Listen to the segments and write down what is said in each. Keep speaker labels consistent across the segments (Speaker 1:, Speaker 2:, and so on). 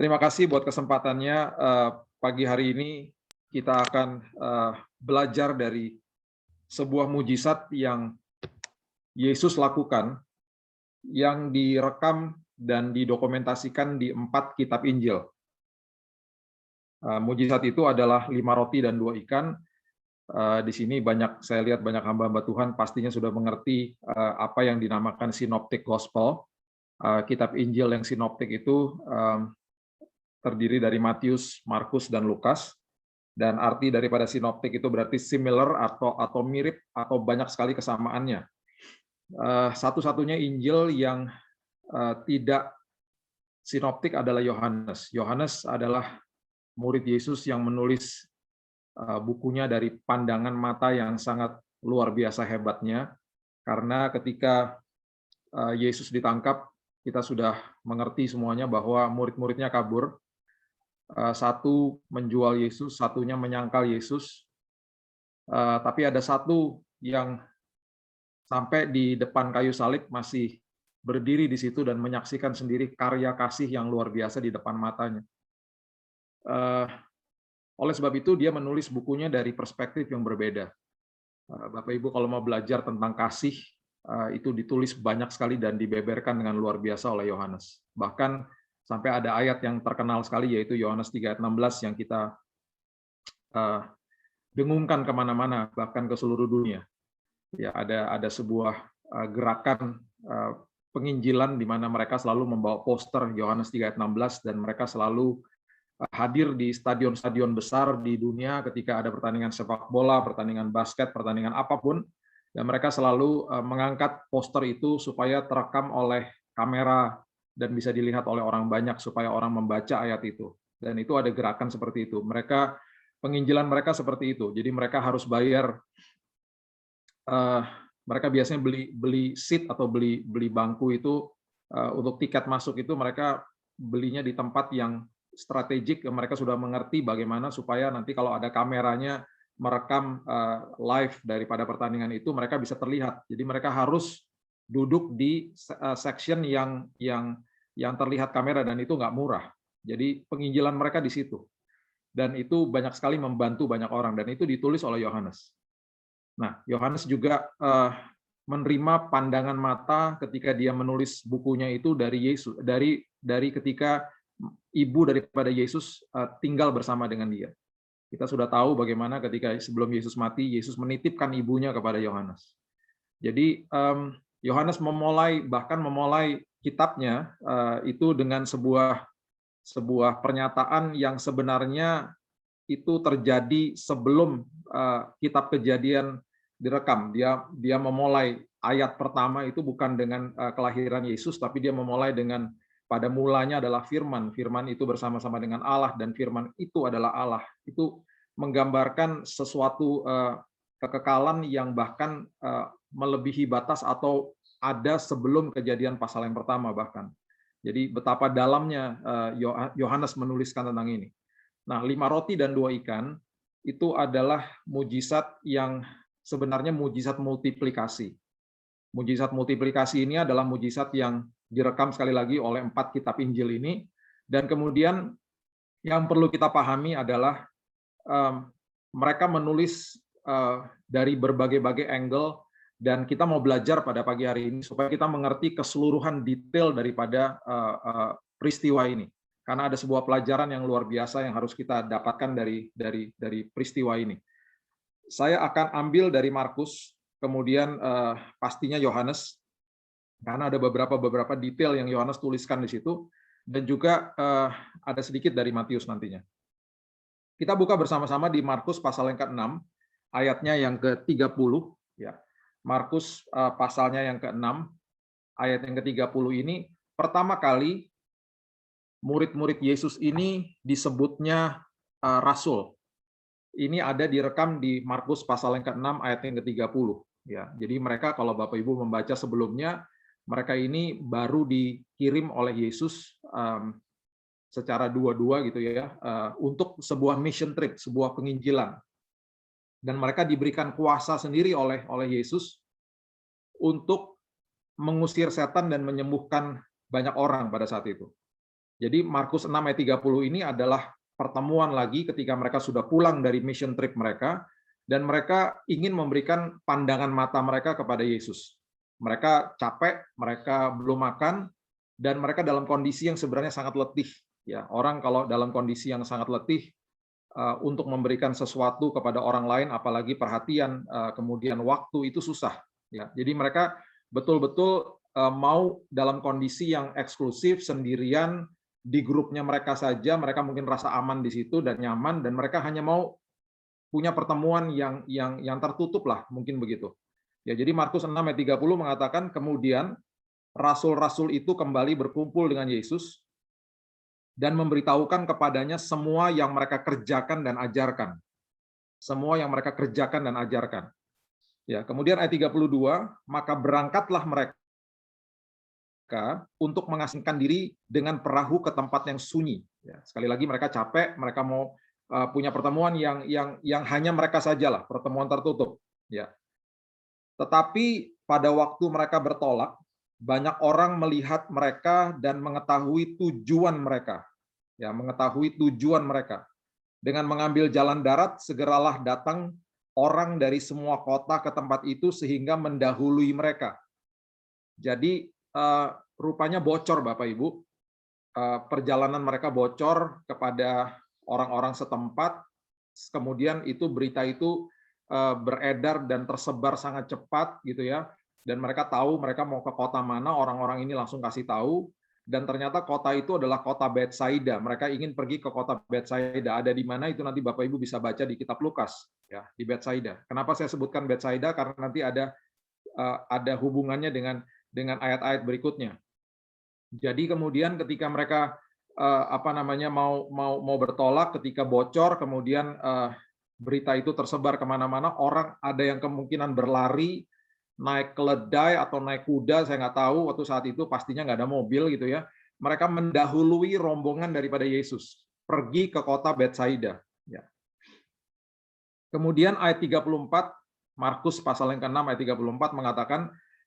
Speaker 1: Terima kasih buat kesempatannya. Pagi hari ini kita akan belajar dari sebuah mujizat yang Yesus lakukan, yang direkam dan didokumentasikan di 4 kitab Injil. Mujizat itu adalah 5 roti dan 2 ikan. Di sini saya lihat banyak hamba-hamba Tuhan pastinya sudah mengerti apa yang dinamakan Synoptic Gospel. Kitab Injil yang sinoptik itu terdiri dari Matius, Markus, dan Lukas. Dan arti daripada sinoptik itu berarti similar atau mirip atau banyak sekali kesamaannya. Satu-satunya Injil yang tidak sinoptik adalah Yohanes. Yohanes adalah murid Yesus yang menulis bukunya dari pandangan mata yang sangat luar biasa hebatnya. Karena ketika Yesus ditangkap, kita sudah mengerti semuanya bahwa murid-muridnya kabur. Satu menjual Yesus, satunya menyangkal Yesus. Tapi ada satu yang sampai di depan kayu salib masih berdiri di situ dan menyaksikan sendiri karya kasih yang luar biasa di depan matanya. Oleh sebab itu dia menulis bukunya dari perspektif yang berbeda. Bapak Ibu kalau mau belajar tentang kasih, itu ditulis banyak sekali dan dibeberkan dengan luar biasa oleh Yohanes. Bahkan sampai ada ayat yang terkenal sekali, yaitu Yohanes 3 ayat 16 yang kita dengungkan kemana-mana, bahkan ke seluruh dunia. Ya, ada sebuah gerakan penginjilan di mana mereka selalu membawa poster Yohanes 3 ayat 16 dan mereka selalu hadir di stadion-stadion besar di dunia ketika ada pertandingan sepak bola, pertandingan basket, pertandingan apapun, dan mereka selalu mengangkat poster itu supaya terekam oleh kamera dan bisa dilihat oleh orang banyak supaya orang membaca ayat itu. Dan itu ada gerakan seperti itu. Penginjilan mereka seperti itu. Jadi mereka harus bayar. Mereka biasanya beli seat atau beli bangku itu untuk tiket masuk itu mereka belinya di tempat yang strategik. Mereka sudah mengerti bagaimana supaya nanti kalau ada kameranya merekam live daripada pertandingan itu mereka bisa terlihat. Jadi mereka harus duduk di section yang terlihat kamera dan itu nggak murah. Jadi penginjilan mereka di situ. Dan itu banyak sekali membantu banyak orang dan itu ditulis oleh Yohanes. Nah, Yohanes juga menerima pandangan mata ketika dia menulis bukunya itu dari Yesus, dari ketika ibu daripada Yesus tinggal bersama dengan dia. Kita sudah tahu bagaimana ketika sebelum Yesus mati, Yesus menitipkan ibunya kepada Yohanes. Jadi Yohanes bahkan memulai kitabnya itu dengan sebuah pernyataan yang sebenarnya itu terjadi sebelum kitab Kejadian direkam. Dia memulai ayat pertama itu bukan dengan kelahiran Yesus, tapi dia memulai dengan pada mulanya adalah firman. Firman itu bersama-sama dengan Allah dan firman itu adalah Allah. Itu menggambarkan sesuatu kekekalan yang bahkan melebihi batas atau ada sebelum Kejadian pasal yang pertama bahkan. Jadi betapa dalamnya Yohanes menuliskan tentang ini. Nah, 5 roti dan 2 ikan itu adalah mujizat yang sebenarnya mujizat multiplikasi. Mujizat multiplikasi ini adalah mujizat yang direkam sekali lagi oleh 4 kitab Injil ini. Dan kemudian yang perlu kita pahami adalah mereka menulis dari berbagai-bagai angle dan kita mau belajar pada pagi hari ini supaya kita mengerti keseluruhan detail daripada peristiwa ini. Karena ada sebuah pelajaran yang luar biasa yang harus kita dapatkan dari peristiwa ini. Saya akan ambil dari Markus, kemudian pastinya Yohanes, karena ada beberapa detail yang Yohanes tuliskan di situ, dan juga ada sedikit dari Matius nantinya. Kita buka bersama-sama di Markus pasal yang ke-6, ayatnya yang ke-30. Ya. Markus pasalnya yang ke-6, ayat yang ke-30 ini, pertama kali murid-murid Yesus ini disebutnya rasul. Ini ada direkam di Markus pasal yang ke-6, ayat yang ke-30. Ya, jadi mereka kalau Bapak Ibu membaca sebelumnya, mereka ini baru dikirim oleh Yesus secara dua-dua gitu ya, untuk sebuah mission trip, sebuah penginjilan. Dan mereka diberikan kuasa sendiri oleh Yesus untuk mengusir setan dan menyembuhkan banyak orang pada saat itu. Jadi Markus 6 ayat 30 ini adalah pertemuan lagi ketika mereka sudah pulang dari mission trip mereka, dan mereka ingin memberikan pandangan mata mereka kepada Yesus. Mereka capek, mereka belum makan, dan mereka dalam kondisi yang sebenarnya sangat letih. Ya, orang kalau dalam kondisi yang sangat letih, untuk memberikan sesuatu kepada orang lain, apalagi perhatian, kemudian waktu, itu susah. Ya, jadi mereka betul-betul mau dalam kondisi yang eksklusif, sendirian, di grupnya mereka saja, mereka mungkin rasa aman di situ dan nyaman, dan mereka hanya mau punya pertemuan yang tertutup lah, mungkin begitu. Ya, jadi Markus 6 ayat 30 mengatakan, kemudian rasul-rasul itu kembali berkumpul dengan Yesus dan memberitahukan kepadanya semua yang mereka kerjakan dan ajarkan. Semua yang mereka kerjakan dan ajarkan. Ya, kemudian ayat 32, maka berangkatlah mereka untuk mengasingkan diri dengan perahu ke tempat yang sunyi. Ya, sekali lagi mereka capek, mereka mau punya pertemuan yang hanya mereka sajalah, pertemuan tertutup. Ya. Tetapi pada waktu mereka bertolak, banyak orang melihat mereka dan mengetahui tujuan mereka. Ya, mengetahui tujuan mereka. Dengan mengambil jalan darat, segeralah datang orang dari semua kota ke tempat itu sehingga mendahului mereka. Jadi rupanya bocor, Bapak Ibu. Perjalanan mereka bocor kepada orang-orang setempat, kemudian itu berita itu beredar dan tersebar sangat cepat gitu ya. Dan mereka tahu mereka mau ke kota mana, orang-orang ini langsung kasih tahu. Dan ternyata kota itu adalah kota Betsaida. Mereka ingin pergi ke kota Betsaida. Ada di mana itu nanti Bapak Ibu bisa baca di kitab Lukas ya, di Betsaida. Kenapa saya sebutkan Betsaida? Karena nanti ada hubungannya dengan ayat-ayat berikutnya. Jadi kemudian ketika mereka mau bertolak, ketika bocor, kemudian berita itu tersebar kemana-mana, orang ada yang kemungkinan berlari, naik keledai atau naik kuda, saya nggak tahu, waktu saat itu pastinya nggak ada mobil gitu ya. Mereka mendahului rombongan daripada Yesus, pergi ke kota Betsaida. Ya. Kemudian ayat 34, Markus pasal yang ke-6 ayat 34 mengatakan,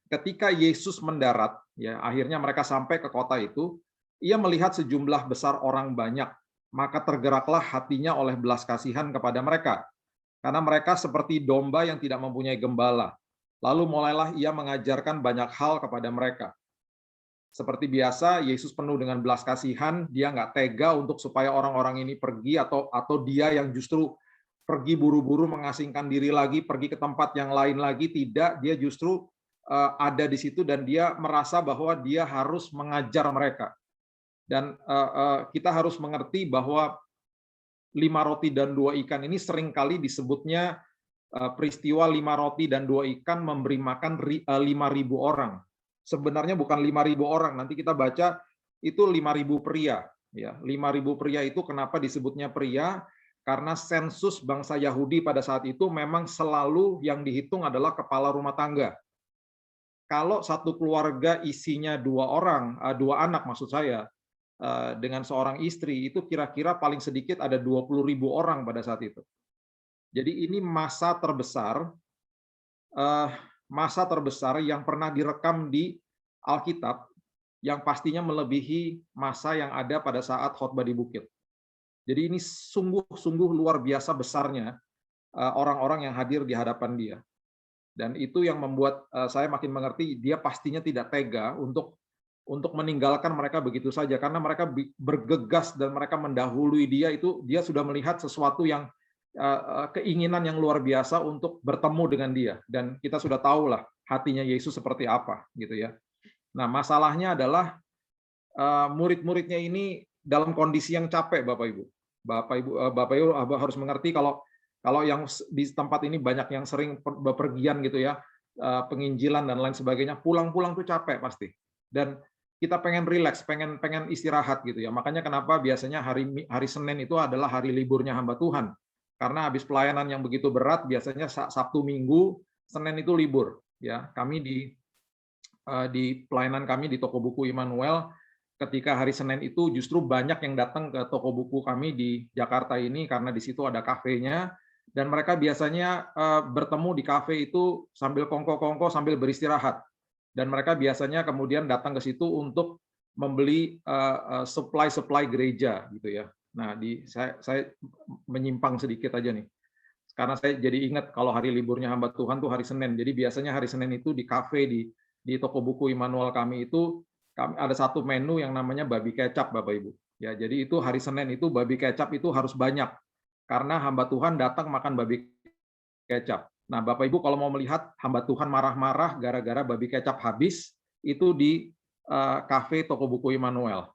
Speaker 1: ketika Yesus mendarat, ya akhirnya mereka sampai ke kota itu, ia melihat sejumlah besar orang banyak, maka tergeraklah hatinya oleh belas kasihan kepada mereka, karena mereka seperti domba yang tidak mempunyai gembala. Lalu mulailah ia mengajarkan banyak hal kepada mereka. Seperti biasa, Yesus penuh dengan belas kasihan, dia nggak tega untuk supaya orang-orang ini pergi atau dia yang justru pergi buru-buru mengasingkan diri lagi, pergi ke tempat yang lain lagi, tidak, dia justru ada di situ dan dia merasa bahwa dia harus mengajar mereka. Dan kita harus mengerti bahwa 5 roti dan 2 ikan ini seringkali disebutnya peristiwa 5 roti dan 2 ikan memberi makan 5.000 orang. Sebenarnya bukan 5.000 orang, nanti kita baca itu 5.000 pria. Ya, 5.000 pria itu kenapa disebutnya pria? Karena sensus bangsa Yahudi pada saat itu memang selalu yang dihitung adalah kepala rumah tangga. Kalau satu keluarga isinya 2 orang, 2 anak maksud saya, dengan seorang istri, itu kira-kira paling sedikit ada 20.000 orang pada saat itu. Jadi ini masa terbesar yang pernah direkam di Alkitab, yang pastinya melebihi masa yang ada pada saat khotbah di bukit. Jadi ini sungguh-sungguh luar biasa besarnya orang-orang yang hadir di hadapan dia. Dan itu yang membuat saya makin mengerti dia pastinya tidak tega untuk meninggalkan mereka begitu saja, karena mereka bergegas dan mereka mendahului dia, itu dia sudah melihat sesuatu yang keinginan yang luar biasa untuk bertemu dengan dia, dan kita sudah tahulah hatinya Yesus seperti apa gitu ya. Nah, masalahnya adalah murid-muridnya ini dalam kondisi yang capek, Bapak Ibu. Bapak Ibu harus mengerti kalau yang di tempat ini banyak yang sering bepergian gitu ya, penginjilan dan lain sebagainya, pulang-pulang tuh capek pasti. Dan kita pengen rileks, pengen istirahat gitu ya. Makanya kenapa biasanya hari Senin itu adalah hari liburnya hamba Tuhan. Karena habis pelayanan yang begitu berat, biasanya Sabtu Minggu, Senin itu libur. Ya, kami di pelayanan kami di toko buku Immanuel, ketika hari Senin itu justru banyak yang datang ke toko buku kami di Jakarta ini karena di situ ada kafenya, dan mereka biasanya bertemu di kafe itu sambil kongko-kongko sambil beristirahat. Dan mereka biasanya kemudian datang ke situ untuk membeli supply gereja gitu ya. Nah, saya menyimpang sedikit aja nih. Karena saya jadi ingat kalau hari liburnya hamba Tuhan tuh hari Senin. Jadi biasanya hari Senin itu di kafe di toko buku Immanuel kami itu ada satu menu yang namanya babi kecap, Bapak Ibu. Ya, jadi itu hari Senin itu babi kecap itu harus banyak karena hamba Tuhan datang makan babi kecap. Nah, Bapak Ibu kalau mau melihat hamba Tuhan marah-marah gara-gara babi kecap habis, itu di kafe toko buku Immanuel.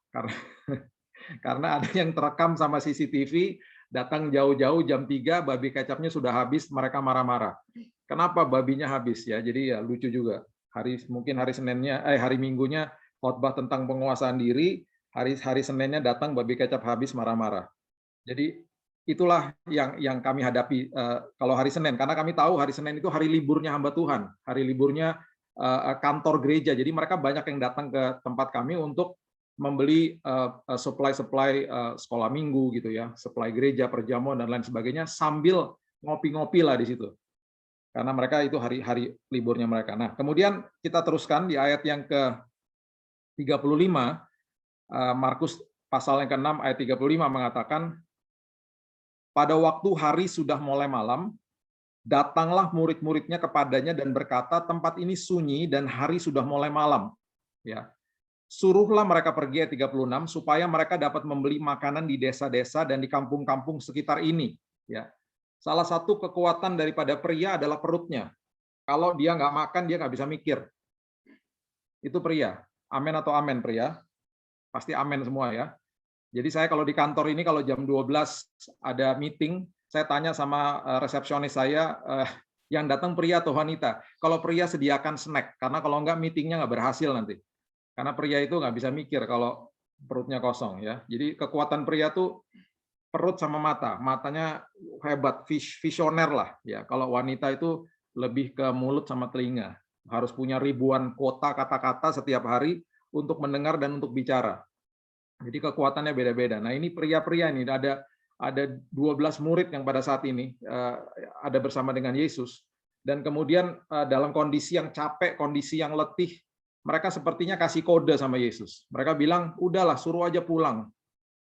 Speaker 1: Karena ada yang terekam sama CCTV, datang jauh-jauh jam 3, babi kecapnya sudah habis, mereka marah-marah. Kenapa babinya habis ya? Jadi ya lucu juga. Mungkin hari Seninnya, hari Minggunya khotbah tentang penguasaan diri, hari Seninnya datang babi kecap habis, marah-marah. Jadi itulah yang kami hadapi kalau hari Senin, karena kami tahu hari Senin itu hari liburnya hamba Tuhan, hari liburnya kantor gereja. Jadi mereka banyak yang datang ke tempat kami untuk membeli supply sekolah minggu gitu ya, supply gereja, perjamuan dan lain sebagainya sambil ngopi-ngopi lah di situ. Karena mereka itu hari liburnya mereka. Nah, kemudian kita teruskan di ayat yang ke-35, Markus pasal yang ke-6 ayat 35 mengatakan, pada waktu hari sudah mulai malam, datanglah murid-muridnya kepadanya dan berkata, tempat ini sunyi dan hari sudah mulai malam. Ya. Suruhlah mereka pergi ayat 36 supaya mereka dapat membeli makanan di desa-desa dan di kampung-kampung sekitar ini. Ya. Salah satu kekuatan daripada pria adalah perutnya. Kalau dia nggak makan, dia nggak bisa mikir. Itu pria. Amin atau amin pria? Pasti amin semua ya. Jadi saya kalau di kantor ini kalau jam 12 ada meeting, saya tanya sama resepsionis saya, yang datang pria atau wanita. Kalau pria sediakan snack, karena kalau nggak meetingnya nggak berhasil nanti. Karena pria itu nggak bisa mikir kalau perutnya kosong ya. Jadi kekuatan pria tuh perut sama mata. Matanya hebat, visioner lah ya. Kalau wanita itu lebih ke mulut sama telinga. Harus punya ribuan kota kata-kata setiap hari untuk mendengar dan untuk bicara. Jadi kekuatannya beda-beda. Nah, ini pria-pria ini ada 12 murid yang pada saat ini ada bersama dengan Yesus. Dan kemudian dalam kondisi yang capek, kondisi yang letih, mereka sepertinya kasih kode sama Yesus. Mereka bilang, udahlah suruh aja pulang.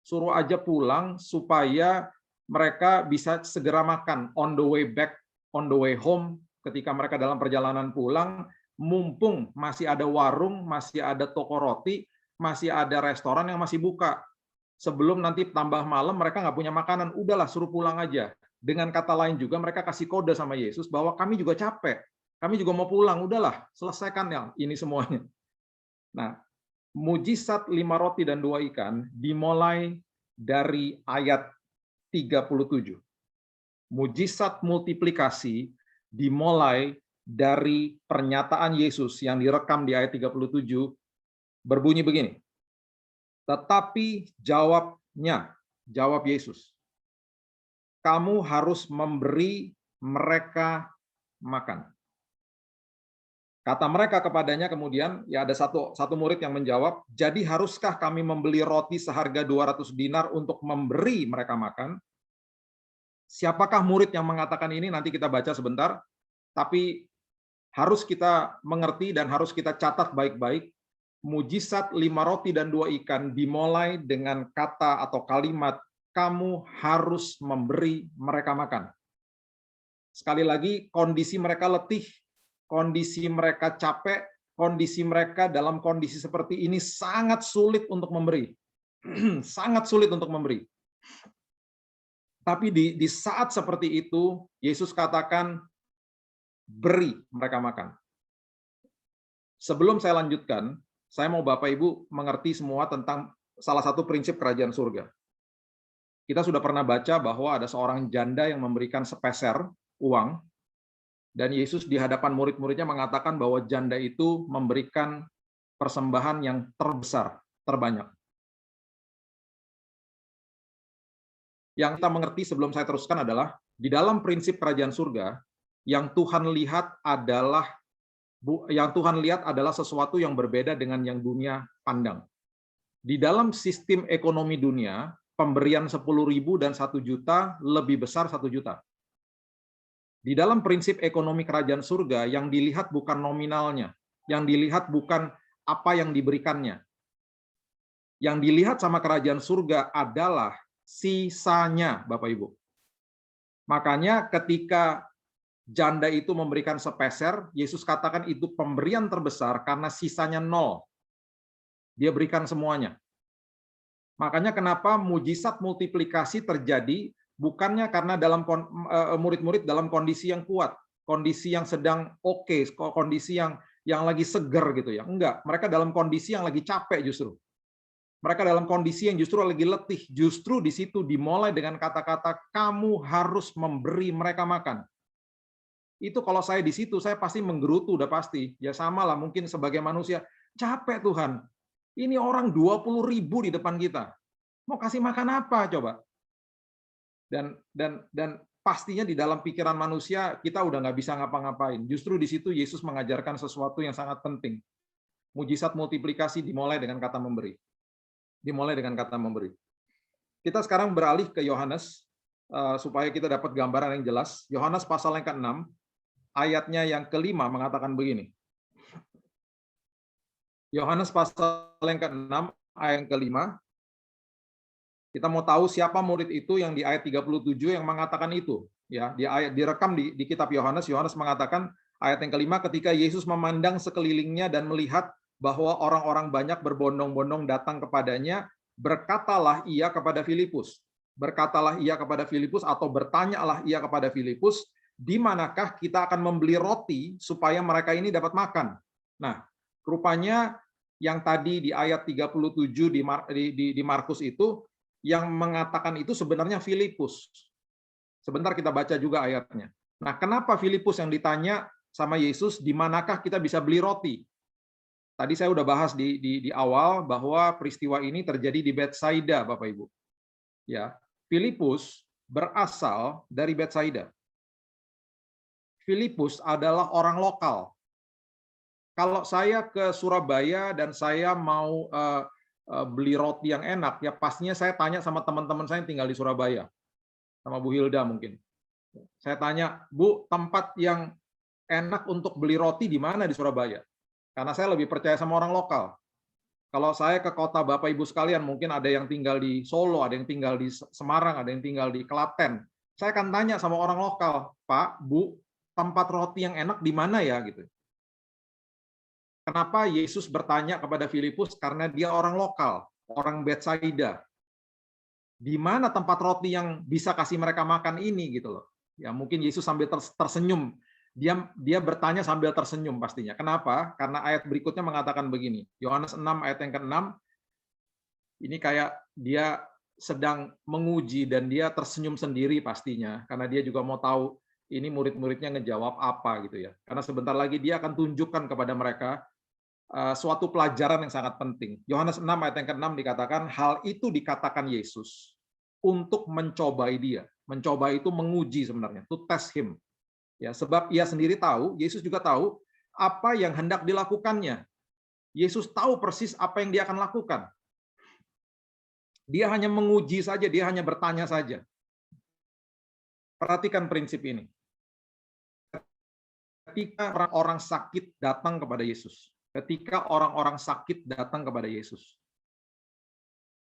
Speaker 1: Suruh aja pulang supaya mereka bisa segera makan on the way back, on the way home, ketika mereka dalam perjalanan pulang, mumpung masih ada warung, masih ada toko roti, masih ada restoran yang masih buka. Sebelum nanti tambah malam mereka nggak punya makanan, udahlah suruh pulang aja. Dengan kata lain juga mereka kasih kode sama Yesus bahwa kami juga capek. Kami juga mau pulang, udahlah, selesaikan ya ini semuanya. Nah, mujizat 5 roti dan 2 ikan dimulai dari ayat 37. Mujizat multiplikasi dimulai dari pernyataan Yesus yang direkam di ayat 37, berbunyi begini. Tetapi jawab Yesus, kamu harus memberi mereka makan. Kata mereka kepadanya kemudian, ya ada satu murid yang menjawab, jadi haruskah kami membeli roti seharga 200 dinar untuk memberi mereka makan? Siapakah murid yang mengatakan ini? Nanti kita baca sebentar. Tapi harus kita mengerti dan harus kita catat baik-baik. Mujizat 5 roti dan 2 ikan dimulai dengan kata atau kalimat, kamu harus memberi mereka makan. Sekali lagi, kondisi mereka letih, kondisi mereka capek, kondisi mereka dalam kondisi seperti ini sangat sulit untuk memberi. Sangat sulit untuk memberi. Tapi di saat seperti itu, Yesus katakan, beri mereka makan. Sebelum saya lanjutkan, saya mau Bapak Ibu mengerti semua tentang salah satu prinsip kerajaan surga. Kita sudah pernah baca bahwa ada seorang janda yang memberikan sepeser uang, dan Yesus di hadapan murid-muridnya mengatakan bahwa janda itu memberikan persembahan yang terbesar, terbanyak. Yang kita mengerti sebelum saya teruskan adalah, di dalam prinsip kerajaan surga, yang Tuhan lihat adalah sesuatu yang berbeda dengan yang dunia pandang. Di dalam sistem ekonomi dunia, pemberian 10.000 dan 1 juta lebih besar 1 juta. Di dalam prinsip ekonomi kerajaan surga, yang dilihat bukan nominalnya, yang dilihat bukan apa yang diberikannya, Yang dilihat sama kerajaan surga adalah sisanya, Bapak Ibu. Makanya ketika janda itu memberikan sepeser, Yesus katakan itu pemberian terbesar karena sisanya nol. Dia berikan semuanya. Makanya kenapa mujizat multiplikasi terjadi bukannya karena dalam murid-murid dalam kondisi yang kuat, kondisi yang sedang oke, kondisi yang lagi seger gitu ya. Enggak, mereka dalam kondisi yang lagi capek justru. Mereka dalam kondisi yang justru lagi letih. Justru di situ dimulai dengan kata-kata kamu harus memberi mereka makan. Itu kalau saya di situ saya pasti menggerutu udah pasti. Ya sama lah mungkin sebagai manusia, capek Tuhan. Ini orang 20.000 di depan kita. Mau kasih makan apa coba? Dan pastinya di dalam pikiran manusia kita udah nggak bisa ngapa-ngapain. Justru di situ Yesus mengajarkan sesuatu yang sangat penting. Mujizat multiplikasi dimulai dengan kata memberi. Dimulai dengan kata memberi. Kita sekarang beralih ke Yohanes supaya kita dapat gambaran yang jelas. Yohanes pasal yang ke-6 ayatnya yang ke-5 mengatakan begini. Yohanes pasal yang ke-6 ayat yang ke-5. Kita mau tahu siapa murid itu yang di ayat 37 yang mengatakan itu. Ya, di ayat direkam di kitab Yohanes. Yohanes mengatakan ayat yang ke-5 ketika Yesus memandang sekelilingnya dan melihat bahwa orang-orang banyak berbondong-bondong datang kepadanya, berkatalah ia kepada Filipus. Berkatalah ia kepada Filipus atau bertanyalah ia kepada Filipus, di manakah kita akan membeli roti supaya mereka ini dapat makan. Nah, rupanya yang tadi di ayat 37 di Markus itu, yang mengatakan itu sebenarnya Filipus. Sebentar kita baca juga ayatnya. Nah, kenapa Filipus yang ditanya sama Yesus, di manakah kita bisa beli roti? Tadi saya udah bahas di awal bahwa peristiwa ini terjadi di Betsaida, Bapak Ibu. Ya, Filipus berasal dari Betsaida. Filipus adalah orang lokal. Kalau saya ke Surabaya dan saya mau beli roti yang enak, ya pastinya saya tanya sama teman-teman saya yang tinggal di Surabaya, sama Bu Hilda mungkin. Saya tanya, Bu, tempat yang enak untuk beli roti di mana di Surabaya? Karena saya lebih percaya sama orang lokal. Kalau saya ke kota Bapak Ibu sekalian, mungkin ada yang tinggal di Solo, ada yang tinggal di Semarang, ada yang tinggal di Klaten. Saya akan tanya sama orang lokal, Pak, Bu, tempat roti yang enak di mana ya? Gitu. Kenapa Yesus bertanya kepada Filipus? Karena dia orang lokal, orang Betsaida. Di mana tempat roti yang bisa kasih mereka makan ini gitu loh. Ya mungkin Yesus sambil tersenyum. Dia bertanya sambil tersenyum pastinya. Kenapa? Karena ayat berikutnya mengatakan begini. Yohanes 6 ayat yang ke-6. Ini kayak dia sedang menguji dan dia tersenyum sendiri pastinya karena dia juga mau tahu ini murid-muridnya ngejawab apa gitu ya. Karena sebentar lagi dia akan tunjukkan kepada mereka suatu pelajaran yang sangat penting. Yohanes 6 ayat yang ke-6 dikatakan, hal itu dikatakan Yesus untuk mencobai dia. Mencoba itu menguji sebenarnya, to test him. Ya, sebab ia sendiri tahu, Yesus juga tahu apa yang hendak dilakukannya. Yesus tahu persis apa yang dia akan lakukan. Dia hanya menguji saja, dia hanya bertanya saja. Perhatikan prinsip ini. Ketika orang-orang sakit datang kepada Yesus, ketika orang-orang sakit datang kepada Yesus,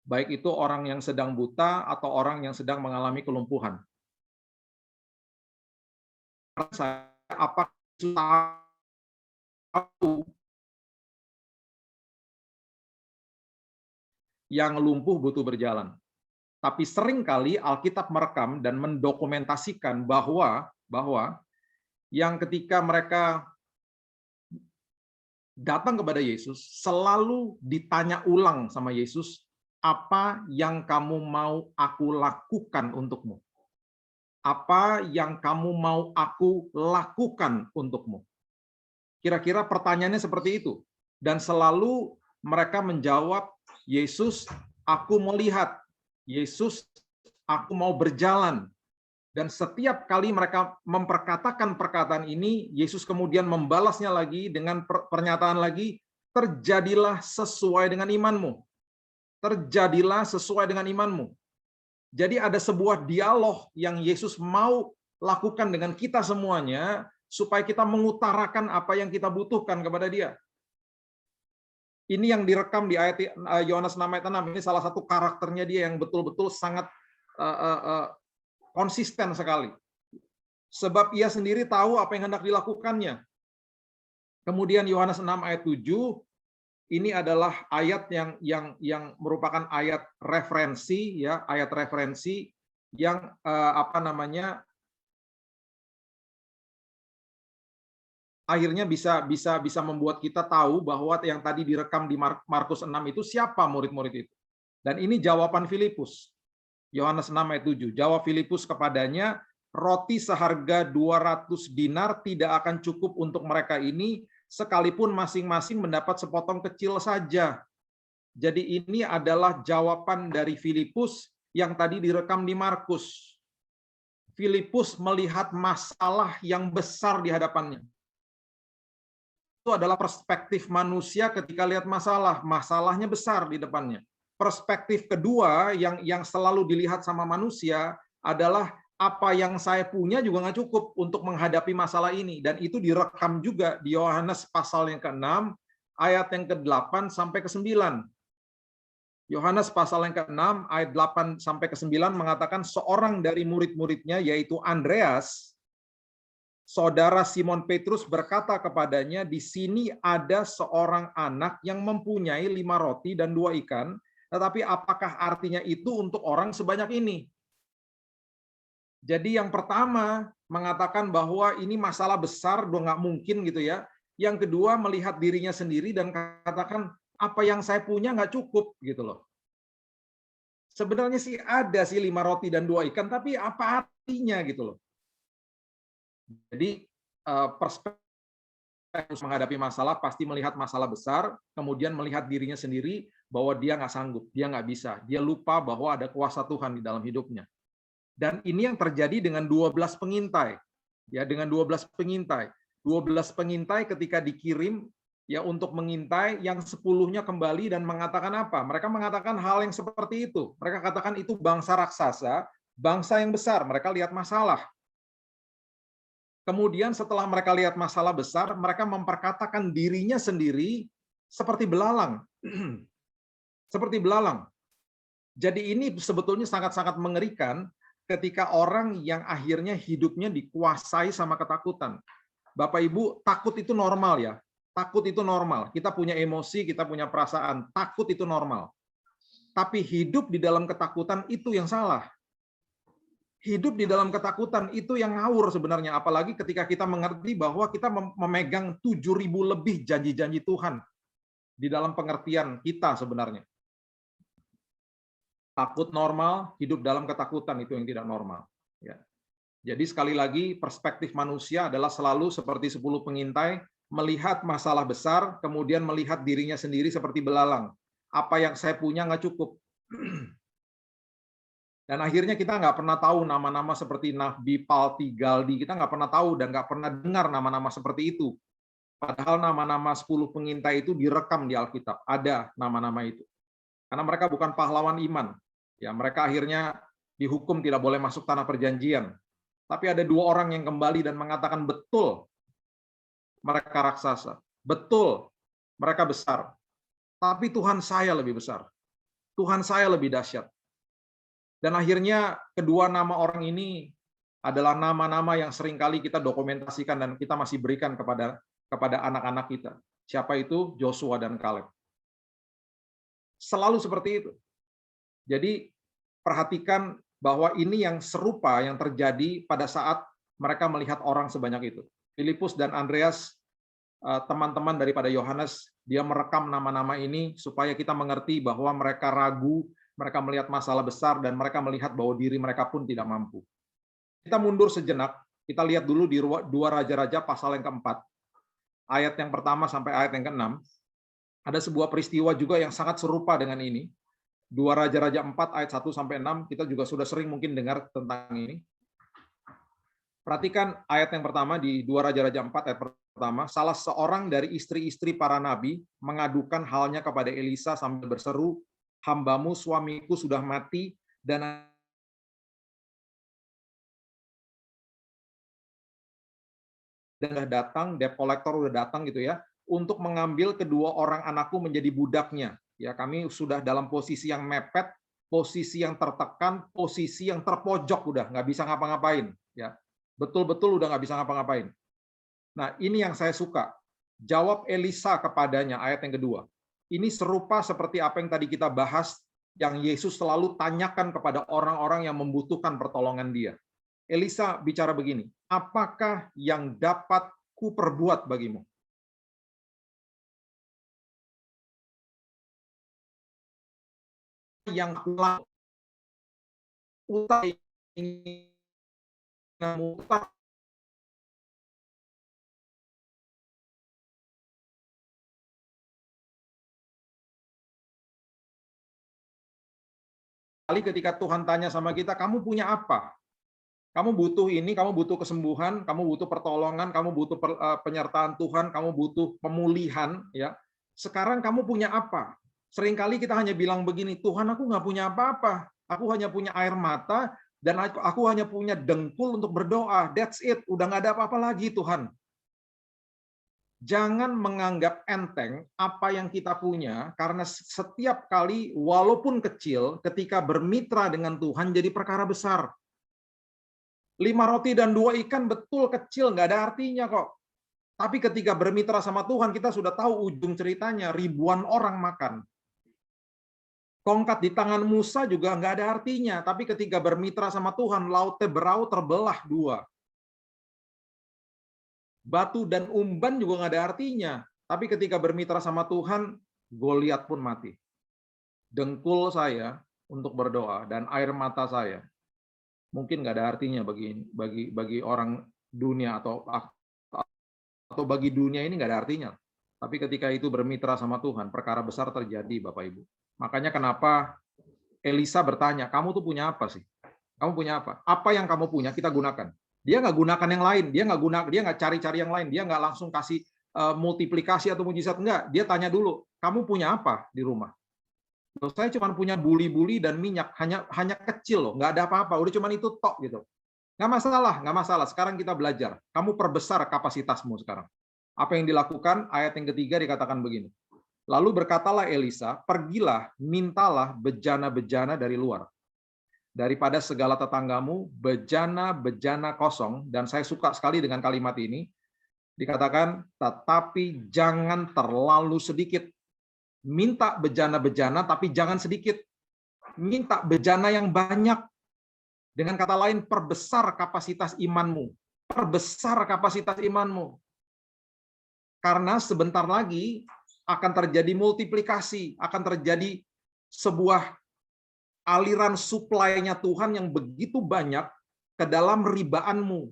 Speaker 1: baik itu orang yang sedang buta atau orang yang sedang mengalami kelumpuhan. Apa tahu yang lumpuh butuh berjalan. Tapi seringkali Alkitab merekam dan mendokumentasikan bahwa yang ketika mereka datang kepada Yesus, selalu ditanya ulang sama Yesus, apa yang kamu mau aku lakukan untukmu? Apa yang kamu mau aku lakukan untukmu? Kira-kira pertanyaannya seperti itu. Dan selalu mereka menjawab, Yesus, aku mau lihat. Yesus, aku mau berjalan. Dan setiap kali mereka memperkatakan perkataan ini, Yesus kemudian membalasnya lagi dengan pernyataan lagi, terjadilah sesuai dengan imanmu. Terjadilah sesuai dengan imanmu. Jadi ada sebuah dialog yang Yesus mau lakukan dengan kita semuanya, supaya kita mengutarakan apa yang kita butuhkan kepada dia. Ini yang direkam di ayat Yohanes 6 ayat 6. Ini salah satu karakternya dia yang betul-betul sangat konsisten sekali. Sebab ia sendiri tahu apa yang hendak dilakukannya. Kemudian Yohanes 6 ayat 7, ini adalah ayat yang merupakan ayat referensi, ya, ayat referensi yang akhirnya bisa membuat kita tahu bahwa yang tadi direkam di Markus 6 itu siapa murid-murid itu. Dan ini jawaban Filipus. Yohanes 6 ayat 7. Jawab Filipus kepadanya, roti seharga 200 dinar tidak akan cukup untuk mereka ini, sekalipun masing-masing mendapat sepotong kecil saja. Jadi ini adalah jawaban dari Filipus yang tadi direkam di Markus. Filipus melihat masalah yang besar di hadapannya. Itu adalah perspektif manusia ketika lihat masalah. Masalahnya besar di depannya. Perspektif kedua yang selalu dilihat sama manusia adalah apa yang saya punya juga nggak cukup untuk menghadapi masalah ini. Dan itu direkam juga di Yohanes pasal yang ke-6, ayat yang ke-8 sampai ke-9. Yohanes pasal yang ke-6, ayat 8 sampai ke-9 mengatakan seorang dari murid-muridnya, yaitu Andreas, saudara Simon Petrus berkata kepadanya, di sini ada seorang anak yang mempunyai 5 roti dan 2 ikan, tetapi apakah artinya itu untuk orang sebanyak ini? Jadi yang pertama mengatakan bahwa ini masalah besar, udah nggak mungkin gitu ya. Yang kedua melihat dirinya sendiri dan katakan apa yang saya punya nggak cukup gitu loh. Sebenarnya sih ada sih 5 roti dan 2 ikan, tapi apa artinya gitu loh. Jadi perspektif menghadapi masalah pasti melihat masalah besar, kemudian melihat dirinya sendiri bahwa dia nggak sanggup, dia nggak bisa, dia lupa bahwa ada kuasa Tuhan di dalam hidupnya. Dan ini yang terjadi dengan 12 pengintai. Ya, dengan 12 pengintai. 12 pengintai ketika dikirim ya untuk mengintai, yang 10-nya kembali dan mengatakan apa? Mereka mengatakan hal yang seperti itu. Mereka katakan itu bangsa raksasa, bangsa yang besar. Mereka lihat masalah. Kemudian setelah mereka lihat masalah besar, mereka memperkatakan dirinya sendiri seperti belalang. Seperti belalang. Jadi ini sebetulnya sangat-sangat mengerikan ketika orang yang akhirnya hidupnya dikuasai sama ketakutan. Bapak Ibu, takut itu normal ya. Takut itu normal. Kita punya emosi, kita punya perasaan. Takut itu normal. Tapi hidup di dalam ketakutan itu yang salah. Hidup di dalam ketakutan itu yang ngawur sebenarnya, apalagi ketika kita mengerti bahwa kita memegang 7.000 lebih janji-janji Tuhan di dalam pengertian kita sebenarnya. Takut normal, hidup dalam ketakutan itu yang tidak normal. Ya. Jadi sekali lagi perspektif manusia adalah selalu seperti 10 pengintai, melihat masalah besar, kemudian melihat dirinya sendiri seperti belalang. Apa yang saya punya nggak cukup. Dan akhirnya kita nggak pernah tahu nama-nama seperti Nabi Palti, Galdi, kita nggak pernah tahu dan nggak pernah dengar nama-nama seperti itu. Padahal nama-nama 10 pengintai itu direkam di Alkitab, ada nama-nama itu. Karena mereka bukan pahlawan iman. Ya, mereka akhirnya dihukum tidak boleh masuk tanah perjanjian. Tapi ada 2 orang yang kembali dan mengatakan betul mereka raksasa. Betul mereka besar. Tapi Tuhan saya lebih besar. Tuhan saya lebih dahsyat. Dan akhirnya kedua nama orang ini adalah nama-nama yang seringkali kita dokumentasikan dan kita masih berikan kepada anak-anak kita. Siapa itu? Joshua dan Kaleb. Selalu seperti itu. Jadi perhatikan bahwa ini yang serupa yang terjadi pada saat mereka melihat orang sebanyak itu. Filipus dan Andreas, teman-teman daripada Yohanes, dia merekam nama-nama ini supaya kita mengerti bahwa mereka ragu, mereka melihat masalah besar, dan mereka melihat bahwa diri mereka pun tidak mampu. Kita mundur sejenak, kita lihat dulu di 2 Raja-Raja pasal yang keempat, ayat yang pertama sampai ayat yang ke-6, ada sebuah peristiwa juga yang sangat serupa dengan ini. 2 Raja-Raja 4 ayat 1 sampai 6, kita juga sudah sering mungkin dengar tentang ini. Perhatikan ayat yang pertama di 2 Raja-Raja 4 ayat pertama, salah seorang dari istri-istri para nabi mengadukan halnya kepada Elisa sambil berseru, hambamu suamiku sudah mati dan udah datang, debt collector udah datang gitu ya, untuk mengambil kedua orang anakku menjadi budaknya. Ya, kami sudah dalam posisi yang mepet, posisi yang tertekan, posisi yang terpojok, udah nggak bisa ngapa-ngapain. Ya, betul-betul udah nggak bisa ngapa-ngapain. Nah, ini yang saya suka. Jawab Elisa kepadanya, ayat yang kedua. Ini serupa seperti apa yang tadi kita bahas, yang Yesus selalu tanyakan kepada orang-orang yang membutuhkan pertolongan dia. Elisa bicara begini, apakah yang dapat kuperbuat bagimu? Yang utang kali ketika Tuhan tanya sama kita, kamu punya apa? Kamu butuh ini, kamu butuh kesembuhan, kamu butuh pertolongan, kamu butuh penyertaan Tuhan, kamu butuh pemulihan, ya. Sekarang kamu punya apa? Seringkali kita hanya bilang begini, Tuhan aku nggak punya apa-apa, aku hanya punya air mata dan aku hanya punya dengkul untuk berdoa. That's it, udah nggak ada apa-apa lagi Tuhan. Jangan menganggap enteng apa yang kita punya, karena setiap kali walaupun kecil, ketika bermitra dengan Tuhan jadi perkara besar. 5 roti dan 2 ikan betul kecil, nggak ada artinya kok. Tapi ketika bermitra sama Tuhan, kita sudah tahu ujung ceritanya, ribuan orang makan. Tongkat di tangan Musa juga nggak ada artinya, tapi ketika bermitra sama Tuhan, laut Teberau terbelah 2. Batu dan umban juga nggak ada artinya, tapi ketika bermitra sama Tuhan, Goliat pun mati. Dengkul saya untuk berdoa dan air mata saya mungkin nggak ada artinya bagi orang dunia atau bagi dunia ini nggak ada artinya. Tapi ketika itu bermitra sama Tuhan, perkara besar terjadi, Bapak Ibu. Makanya kenapa Elisa bertanya, kamu tuh punya apa sih? Kamu punya apa? Apa yang kamu punya kita gunakan. Dia nggak gunakan yang lain, dia nggak cari-cari yang lain, dia nggak langsung kasih multiplikasi atau mujizat, enggak. Dia tanya dulu, kamu punya apa di rumah? Loh, saya cuma punya buli-buli dan minyak, hanya kecil loh, nggak ada apa-apa, udah cuma itu tok gitu. Nggak masalah, nggak masalah. Sekarang kita belajar, kamu perbesar kapasitasmu sekarang. Apa yang dilakukan? Ayat yang ketiga dikatakan begini. Lalu berkatalah Elisa, pergilah, mintalah bejana-bejana dari luar. Daripada segala tetanggamu, bejana-bejana kosong, dan saya suka sekali dengan kalimat ini, dikatakan, tetapi jangan terlalu sedikit. Minta bejana-bejana, tapi jangan sedikit. Minta bejana yang banyak. Dengan kata lain, perbesar kapasitas imanmu. Perbesar kapasitas imanmu. Karena sebentar lagi akan terjadi multiplikasi, akan terjadi sebuah aliran supply-nya Tuhan yang begitu banyak ke dalam ribaanmu.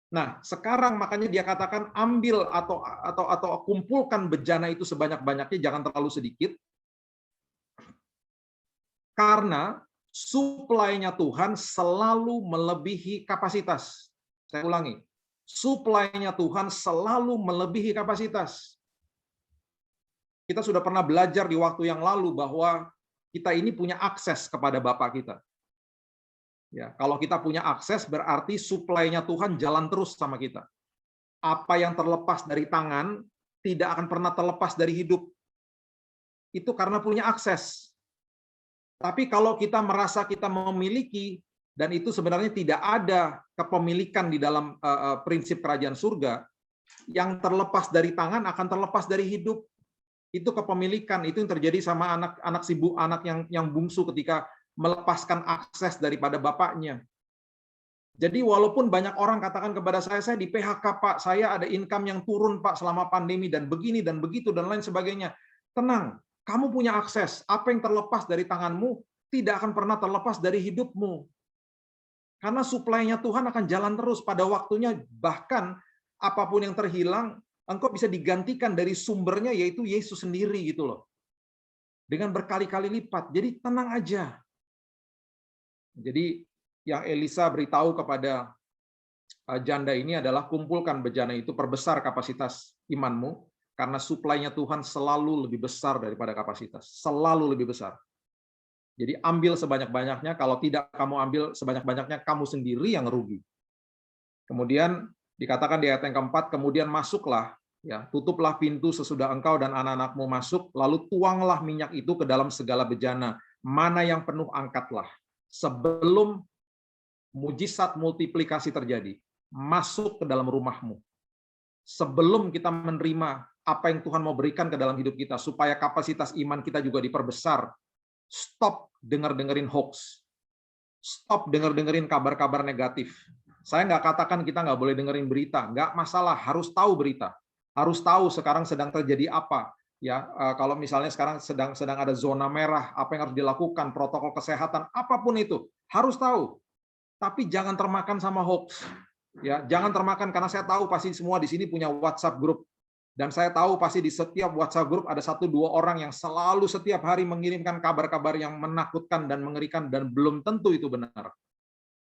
Speaker 1: Nah, sekarang makanya dia katakan ambil atau kumpulkan bejana itu sebanyak-banyaknya, jangan terlalu sedikit. Karena supply-nya Tuhan selalu melebihi kapasitas. Saya ulangi. Supply-nya Tuhan selalu melebihi kapasitas. Kita sudah pernah belajar di waktu yang lalu bahwa kita ini punya akses kepada Bapa kita. Ya, kalau kita punya akses berarti supply-nya Tuhan jalan terus sama kita. Apa yang terlepas dari tangan tidak akan pernah terlepas dari hidup. Itu karena punya akses. Tapi kalau kita merasa kita memiliki, dan itu sebenarnya tidak ada kepemilikan di dalam prinsip kerajaan surga, yang terlepas dari tangan akan terlepas dari hidup. Itu kepemilikan, itu yang terjadi sama anak yang bungsu ketika melepaskan akses daripada bapaknya. Jadi walaupun banyak orang katakan kepada saya di PHK Pak, saya ada income yang turun Pak selama pandemi dan begini dan begitu dan lain sebagainya. Tenang, kamu punya akses. Apa yang terlepas dari tanganmu tidak akan pernah terlepas dari hidupmu. Karena suplainya Tuhan akan jalan terus pada waktunya, bahkan apapun yang terhilang engkau bisa digantikan dari sumbernya, yaitu Yesus sendiri gitu loh. Dengan berkali-kali lipat. Jadi tenang aja. Jadi yang Elisa beritahu kepada janda ini adalah kumpulkan bejana itu, perbesar kapasitas imanmu, karena suplainya Tuhan selalu lebih besar daripada kapasitas. Selalu lebih besar. Jadi ambil sebanyak-banyaknya, kalau tidak kamu ambil sebanyak-banyaknya, kamu sendiri yang rugi. Kemudian dikatakan di ayat yang keempat, kemudian masuklah Ya, tutuplah pintu sesudah engkau dan anak-anakmu masuk, lalu tuanglah minyak itu ke dalam segala bejana. Mana yang penuh angkatlah. Sebelum mujizat multiplikasi terjadi, masuk ke dalam rumahmu. Sebelum kita menerima apa yang Tuhan mau berikan ke dalam hidup kita, supaya kapasitas iman kita juga diperbesar, stop dengerin hoax. Stop dengerin kabar-kabar negatif. Saya nggak katakan kita nggak boleh dengerin berita, nggak masalah, harus tahu berita. Harus tahu sekarang sedang terjadi apa. Ya, kalau misalnya sekarang sedang ada zona merah, apa yang harus dilakukan, protokol kesehatan, apapun itu, harus tahu. Tapi jangan termakan sama hoax. Ya, jangan termakan, karena saya tahu pasti semua di sini punya WhatsApp group. Dan saya tahu pasti di setiap WhatsApp group ada 1-2 orang yang selalu setiap hari mengirimkan kabar-kabar yang menakutkan dan mengerikan, dan belum tentu itu benar.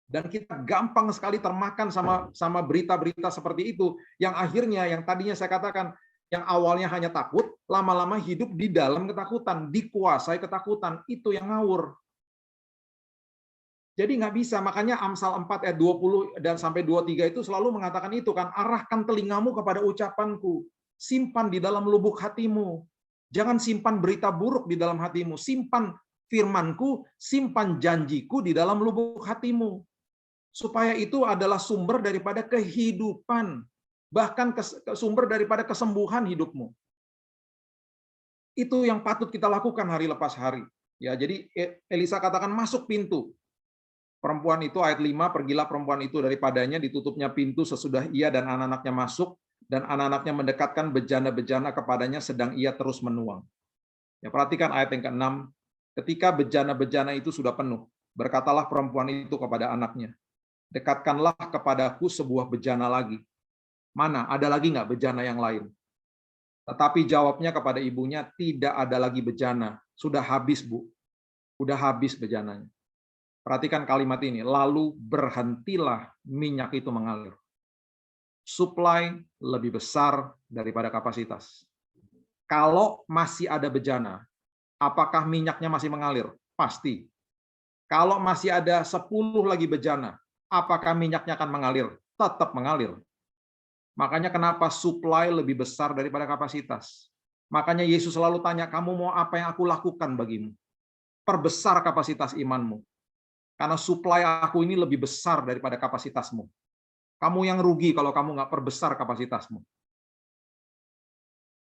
Speaker 1: Dan kita gampang sekali termakan sama berita-berita seperti itu, yang akhirnya, yang tadinya saya katakan, yang awalnya hanya takut, lama-lama hidup di dalam ketakutan, dikuasai ketakutan, itu yang ngawur. Jadi nggak bisa, makanya Amsal 4 ayat 20 dan sampai 23 itu selalu mengatakan itu kan, arahkan telingamu kepada ucapanku, simpan di dalam lubuk hatimu. Jangan simpan berita buruk di dalam hatimu, simpan firmanku, simpan janjiku di dalam lubuk hatimu. Supaya itu adalah sumber daripada kehidupan, bahkan sumber daripada kesembuhan hidupmu. Itu yang patut kita lakukan hari lepas hari. Ya, jadi Elisa katakan masuk pintu. Perempuan itu ayat 5, pergilah perempuan itu daripadanya, ditutupnya pintu sesudah ia dan anak-anaknya masuk, dan anak-anaknya mendekatkan bejana-bejana kepadanya sedang ia terus menuang. Ya, perhatikan ayat yang ke-6, ketika bejana-bejana itu sudah penuh, berkatalah perempuan itu kepada anaknya, dekatkanlah kepadaku sebuah bejana lagi. Mana, ada lagi nggak bejana yang lain? Tetapi jawabnya kepada ibunya, tidak ada lagi bejana, sudah habis Bu, sudah habis bejananya. Perhatikan kalimat ini, lalu berhentilah minyak itu mengalir. Supply lebih besar daripada kapasitas. Kalau masih ada bejana, apakah minyaknya masih mengalir? Pasti. Kalau masih ada 10 lagi bejana, apakah minyaknya akan mengalir? Tetap mengalir. Makanya kenapa supply lebih besar daripada kapasitas. Makanya Yesus selalu tanya, kamu mau apa yang aku lakukan bagimu? Perbesar kapasitas imanmu. Karena supply aku ini lebih besar daripada kapasitasmu. Kamu yang rugi kalau kamu nggak perbesar kapasitasmu.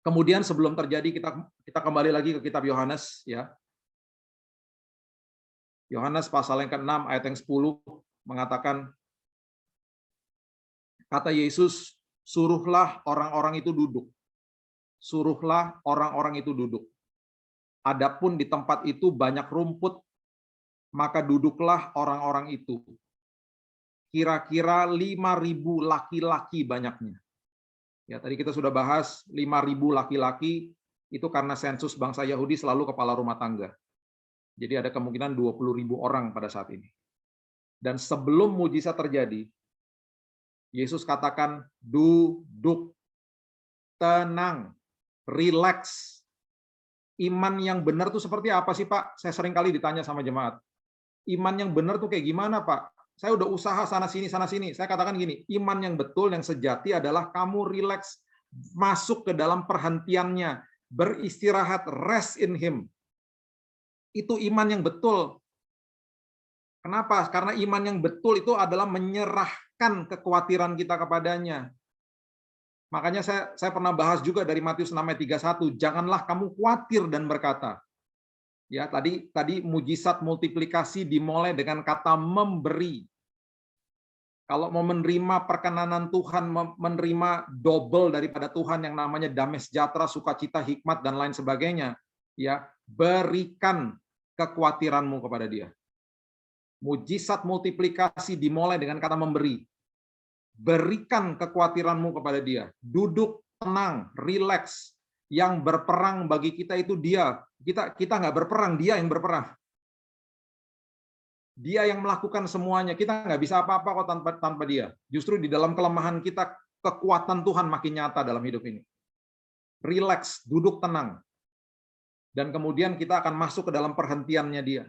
Speaker 1: Kemudian sebelum terjadi, kita kembali lagi ke kitab Yohanes, ya. Yohanes pasal yang ke-6 ayat yang 10 mengatakan, kata Yesus, suruhlah orang-orang itu duduk. Suruhlah orang-orang itu duduk. Adapun di tempat itu banyak rumput, maka duduklah orang-orang itu. Kira-kira 5.000 laki-laki banyaknya. Ya, tadi kita sudah bahas 5.000 laki-laki itu karena sensus bangsa Yahudi selalu kepala rumah tangga. Jadi ada kemungkinan 20.000 orang pada saat ini. Dan sebelum mujizat terjadi, Yesus katakan, duduk, tenang, relax. Iman yang benar itu seperti apa sih Pak? Saya sering kali ditanya sama jemaat. Iman yang benar tuh kayak gimana Pak? Saya udah usaha sana-sini. Saya katakan gini, iman yang betul, yang sejati adalah kamu relax, masuk ke dalam perhentiannya, beristirahat, rest in Him. Itu iman yang betul. Kenapa? Karena iman yang betul itu adalah menyerahkan kekhawatiran kita kepadanya. Makanya saya pernah bahas juga dari Matius 6 ayat 31, janganlah kamu khawatir dan berkata. Ya, tadi mujizat multiplikasi dimulai dengan kata memberi. Kalau mau menerima perkenanan Tuhan, menerima double daripada Tuhan yang namanya damai sejahtera, sukacita, hikmat dan lain sebagainya, ya, berikan kekhawatiranmu kepada Dia. Mujizat multiplikasi dimulai dengan kata memberi. Berikan kekhawatiranmu kepada Dia. Duduk tenang, rileks. Yang berperang bagi kita itu Dia. Kita nggak berperang, Dia yang berperang. Dia yang melakukan semuanya. Kita nggak bisa apa-apa kok tanpa Dia. Justru di dalam kelemahan kita, kekuatan Tuhan makin nyata dalam hidup ini. Rileks, duduk tenang. Dan kemudian kita akan masuk ke dalam perhentiannya Dia.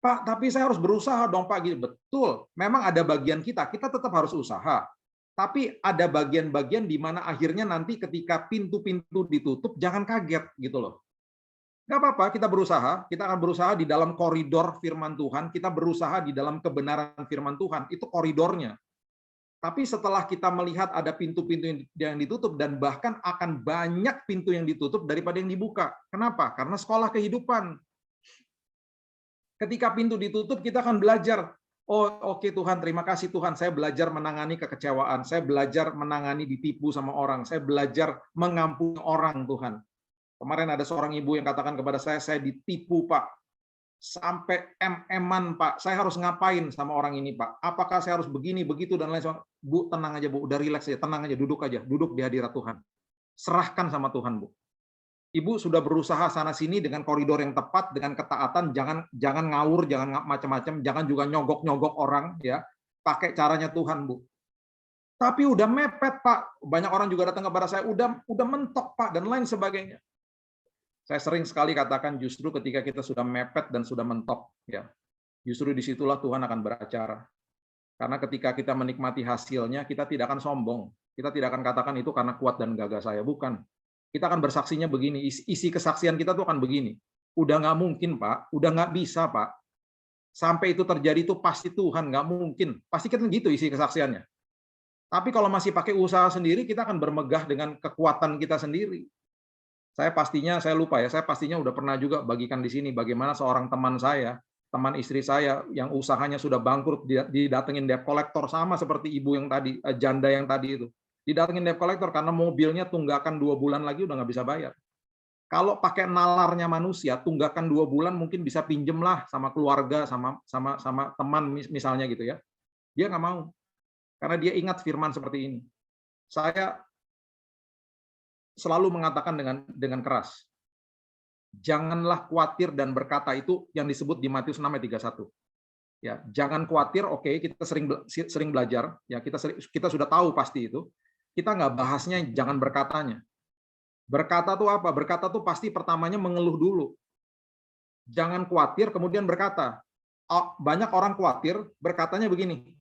Speaker 1: Pak, tapi saya harus berusaha dong Pak. Betul, memang ada bagian kita tetap harus usaha. Tapi ada bagian-bagian di mana akhirnya nanti ketika pintu-pintu ditutup, jangan kaget gitu loh. Nggak apa-apa, kita akan berusaha di dalam koridor firman Tuhan, kita berusaha di dalam kebenaran firman Tuhan, itu koridornya. Tapi setelah kita melihat ada pintu-pintu yang ditutup, dan bahkan akan banyak pintu yang ditutup daripada yang dibuka. Kenapa? Karena sekolah kehidupan. Ketika pintu ditutup, kita akan belajar. Oh, oke Tuhan, terima kasih Tuhan. Saya belajar menangani kekecewaan. Saya belajar menangani ditipu sama orang. Saya belajar mengampuni orang, Tuhan. Kemarin ada seorang ibu yang katakan kepada saya ditipu, Pak. Sampai em-eman, Pak. Saya harus ngapain sama orang ini, Pak? Apakah saya harus begini, begitu, dan lain sebagainya? Bu, tenang aja, Bu. Udah rileks aja. Tenang aja, duduk aja. Duduk di hadirat Tuhan. Serahkan sama Tuhan, Bu. Ibu sudah berusaha sana sini dengan koridor yang tepat, dengan ketaatan, jangan ngawur, jangan macam-macam, jangan juga nyogok-nyogok orang, ya. Pakai caranya Tuhan, Bu. Tapi udah mepet, Pak. Banyak orang juga datang kepada saya, udah mentok, Pak, dan lain sebagainya. Saya sering sekali katakan justru ketika kita sudah mepet dan sudah mentok, ya. Justru disitulah Tuhan akan beracara. Karena ketika kita menikmati hasilnya, kita tidak akan sombong. Kita tidak akan katakan itu karena kuat dan gagah saya, bukan. Kita akan bersaksinya begini, isi kesaksian kita tuh akan begini. Udah nggak mungkin, Pak. Udah nggak bisa, Pak. Sampai itu terjadi itu pasti Tuhan, nggak mungkin. Pasti kita gitu isi kesaksiannya. Tapi kalau masih pakai usaha sendiri, kita akan bermegah dengan kekuatan kita sendiri. Saya lupa ya, saya pastinya udah pernah juga bagikan di sini bagaimana seorang teman saya, teman istri saya yang usahanya sudah bangkrut, didatengin debt collector sama seperti ibu yang tadi, janda yang tadi itu. Didatengin debt collector karena mobilnya tunggakan 2 bulan lagi udah nggak bisa bayar. Kalau pakai nalarnya manusia, tunggakan 2 bulan mungkin bisa pinjem lah sama keluarga, sama teman misalnya gitu ya. Dia nggak mau. Karena dia ingat firman seperti ini. Saya selalu mengatakan dengan keras, janganlah khawatir dan berkata, itu yang disebut di Matius 6 ayat 31. Ya, jangan khawatir, oke, kita sering belajar, ya kita sudah tahu pasti itu. Kita nggak bahasnya jangan berkatanya. Berkata tuh apa? Berkata tuh pasti pertamanya mengeluh dulu. Jangan khawatir, kemudian berkata. Banyak orang khawatir, berkatanya begini,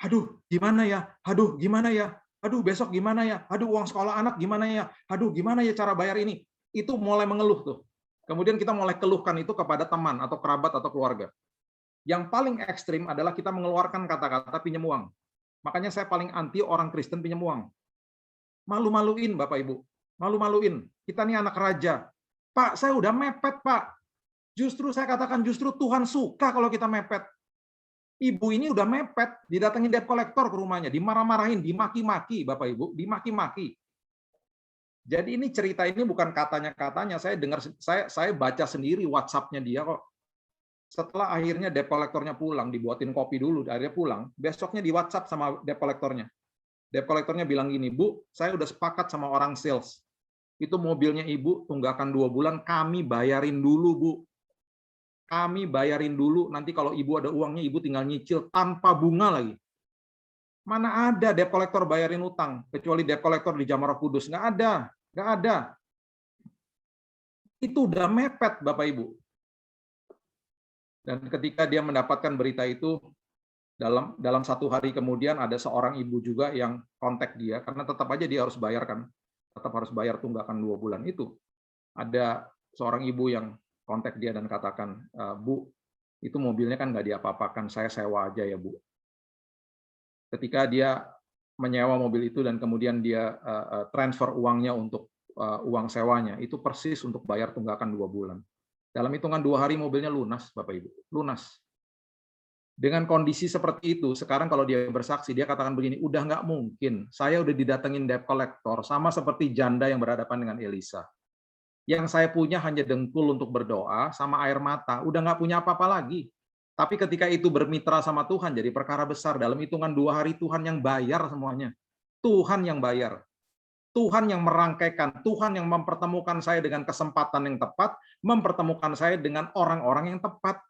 Speaker 1: aduh gimana ya, aduh gimana ya, aduh besok gimana ya, aduh uang sekolah anak gimana ya, aduh gimana ya cara bayar ini. Itu mulai mengeluh tuh. Kemudian kita mulai keluhkan itu kepada teman atau kerabat atau keluarga. Yang paling ekstrim adalah kita mengeluarkan kata-kata pinjam uang. Makanya saya paling anti orang Kristen pinjam uang. Malu-maluin Bapak Ibu, malu-maluin. Kita nih anak raja. Pak, saya udah mepet, Pak. Justru saya katakan justru Tuhan suka kalau kita mepet. Ibu ini udah mepet, didatengin debt collector ke rumahnya, dimarah-marahin, dimaki-maki, Bapak Ibu, dimaki-maki. Jadi ini cerita ini bukan katanya-katanya, saya baca sendiri WhatsApp-nya dia kok. Setelah akhirnya debt collector-nya pulang, dibuatin kopi dulu, akhirnya pulang, besoknya di WhatsApp sama debt collector-nya. Debt collector-nya bilang gini, Bu, saya udah sepakat sama orang sales. Itu mobilnya Ibu tunggakan 2 bulan, kami bayarin dulu, Bu. Kami bayarin dulu, nanti kalau Ibu ada uangnya, Ibu tinggal nyicil tanpa bunga lagi. Mana ada debt collector bayarin utang, kecuali debt collector di Jamaah Roh Kudus. Nggak ada, nggak ada. Itu udah mepet, Bapak Ibu. Dan ketika dia mendapatkan berita itu, dalam 1 hari kemudian ada seorang ibu juga yang kontak dia, karena tetap aja dia harus bayarkan, tetap harus bayar tunggakan 2 bulan itu. Ada seorang ibu yang kontak dia dan katakan, Bu, itu mobilnya kan nggak diapa-apakan, saya sewa aja ya Bu. Ketika dia menyewa mobil itu dan kemudian dia transfer uangnya untuk uang sewanya, itu persis untuk bayar tunggakan 2 bulan. Dalam hitungan 2 hari mobilnya lunas, Bapak Ibu, lunas. Dengan kondisi seperti itu, sekarang kalau dia bersaksi, dia katakan begini, udah nggak mungkin, saya udah didatengin debt collector, sama seperti janda yang berhadapan dengan Elisa. Yang saya punya hanya dengkul untuk berdoa, sama air mata, udah nggak punya apa-apa lagi. Tapi ketika itu bermitra sama Tuhan, jadi perkara besar. Dalam hitungan 2 hari, Tuhan yang bayar semuanya. Tuhan yang bayar. Tuhan yang merangkaikan, Tuhan yang mempertemukan saya dengan kesempatan yang tepat, mempertemukan saya dengan orang-orang yang tepat.